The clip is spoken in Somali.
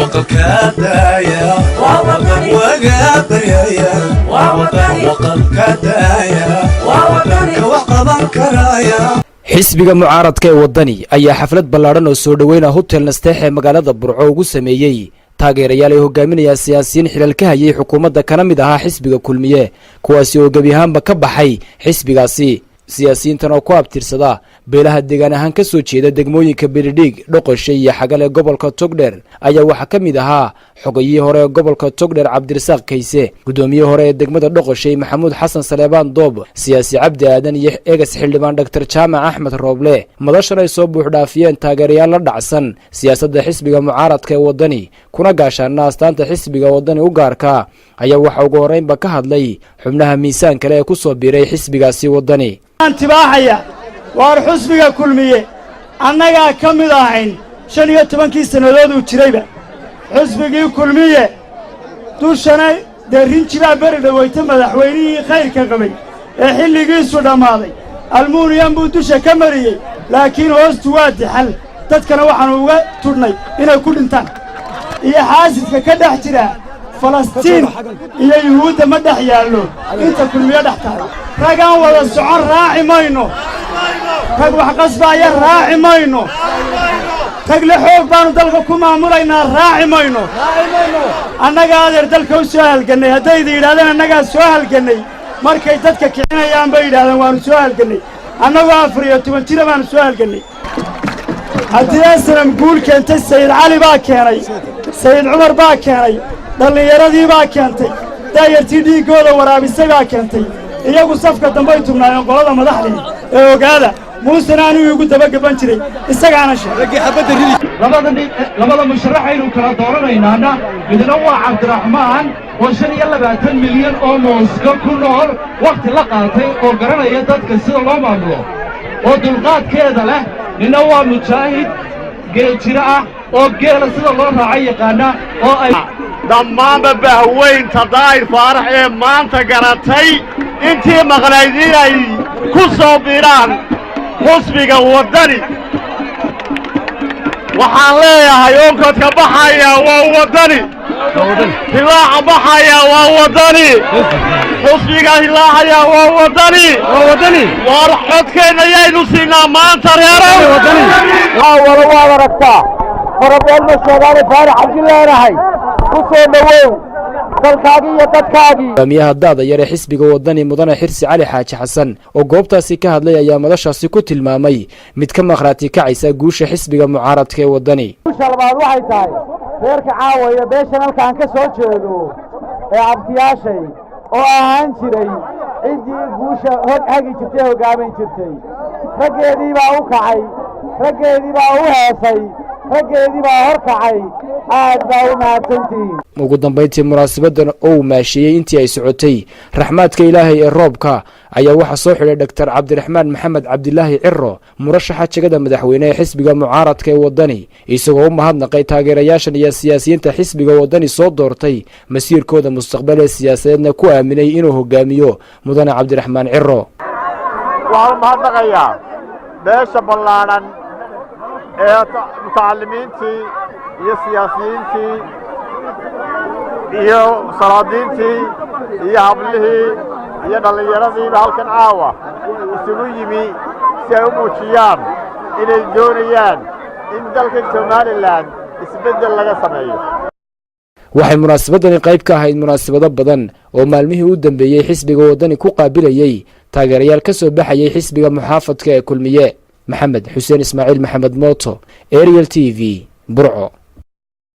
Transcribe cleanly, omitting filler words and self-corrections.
وقلكدايا xisbiga mucaaradka ee wadani ayaa xaflad ballaaran oo soo dhaweyn hotel nasteex ee magaalada Burco ugu sameeyay taageerayaal ay hogaaminaya siyaasiyiin xilal ka hayay xukuumadda kana mid ahaa xisbiga kulmiye kuwaasi oo gabi ahaanba ka baxay xisbigaasi siyaasiyiintan oo ku abtirsada beelaha deegaan ahaan ka soo jeeda degmooyinka Beledhig Dhoqoshay iyo Xagale gobolka Togdheer ayaa waxa ka mid ahaa xogayihii hore ee gobolka Togdheer Cabdirasaaq Kayse gudoomiyihii hore ee degmada Dhoqoshay Maxamuud Xasan Saleebaan Doob siyaasi Cabdi Aadan iyo eegas xildhibaan Dr. Jaamac Axmed Rooble madashan ay soo buux dhaafiyeen taageerayaal la dhacsan siyaasadda xisbiga mucaaradka ee wadani kuna gaashaana astaanta xisbiga wadani u gaarka ayaa waxa ugu horeynba ka hadlay xubnaha miisaan kale ee ku soo biiray xisbigaasi wadani antibaaxaya waar xusbiga kulmiye annaga ka mid ahayn 15 sanadood uu jirayba xusbigii kulmiye dushana darinjiba bari dhawayta madaxweynihii khayrka qabay ee xilligiisu dhamaaday almuuniyam buu dusha ka mariyay laakiin hoostu waa dixal dadkana waxaan uga tudhnay inay ku dhintaan iyo xaasidka ka dhex jira Falastiin iyo Yuhuudda ma dhex yaallo inta kulmiye dhex tahay ragaan wada socon raaci mayno rag wax qasbaya raaci mayno rag la xoog baanu dalka ku maamulaynaa raaci mayno annaga adeer dalka u soo halganay hadday yidhaahdeen annagaa soo halganay markay dadka kicinayaan bay yidhaahdeen waanu soo halganay annagoo 14 jir baanu soo halganay haddii aslam guul keentay Sayid Cali baa keenay Sayid Cumar baa keenay dhallinyaradii baa keentay daayartii dhiigooda waraabisay baa keentay iyagu safka dambe ay tubnaayeen qolada madaxdii ee ogaada muusena anigu igu dabagaban jiray isagaana sheegay labada musharax aynu kala dooranaynaana midna waa Cabdiraxmaan oo 25 milyan oo Mooska ku nool waqti la qaatay oo garanaya dadka sida loo maamulo oo dulqaadkeeda leh midna waa mujaahid geejira ah oo geela sida loo raacay yaqaana oo ay dhammaanba bahweynta daayir faarax ee maanta garatay intii maqnaydin ay ku soo biiraan xusbiga wadani waxaan leeyahay onkadka baxaya waa wadani hilaaca baxaya waa wadani xusbiga hilaacaya waa wadani waar codkeenna yaynu siinaa maanta reerow wala waad aragtaa farabeel ma sheegaane faarax cabdilaahay ku soo dhawow dalkaagii iyo dadkaagii hogaamiyaha daada yar ee xisbiga wadani mudane Xirsi Cali Xaaji Xasan oo goobtaasi ka hadlay ayaa madashaasi ku tilmaamay mid ka maqraati kacaysa guusha xisbiga mucaaradka ee wadani shalbaad waxay tahay reerka caawaya beeshan halkaan ka soo jeedo ee abtiyaashay oo ahaan jiray ciddii guusha hagi jirtay hogaamin jirtay raggeedii baa u kacay raggeedii baa u heesay raggeedii baa hor kacay aad baa u mahadsantihiin ugu dambeyntii munaasabadan oo maashiyay intii ay socotay raxmaadka ilaahay ee roobka ayaa waxa soo xidhay Dr. Cabdiraxmaan Maxamed Cabdilaahi Cirro murashaxa jagada madaxweyne ee xisbiga mucaaradka ee wadani isagoo u mahadnaqay taageerayaashan iyo siyaasiyiinta xisbiga wadani soo doortay masiirkooda mustaqbal ee siyaasadeedna ku aaminay inuu hogaamiyo mudane Cabdiraxmaan Cirro waxaan mahadnaqayaa beesha ballaaran ee mutacallimiintii iyo siyaasiyiintii iyo salaadiintii iyo hablihii iyo dhallinyaradiiba halkan caawa isugu yimi si ay u muujiyaan inay doonayaan in dalka Somaliland isbeddel laga sameeyo waxay munaasabadani qayb ka ahayd munaasabado badan oo maalmihii u dambeeyay xisbiga wadani ku qaabilayay taageerayaal ka soo baxayay xisbiga muxaafadka ee kulmiye maxamed xuseen ismaaciil maxamed mooto Ariel TV Burco.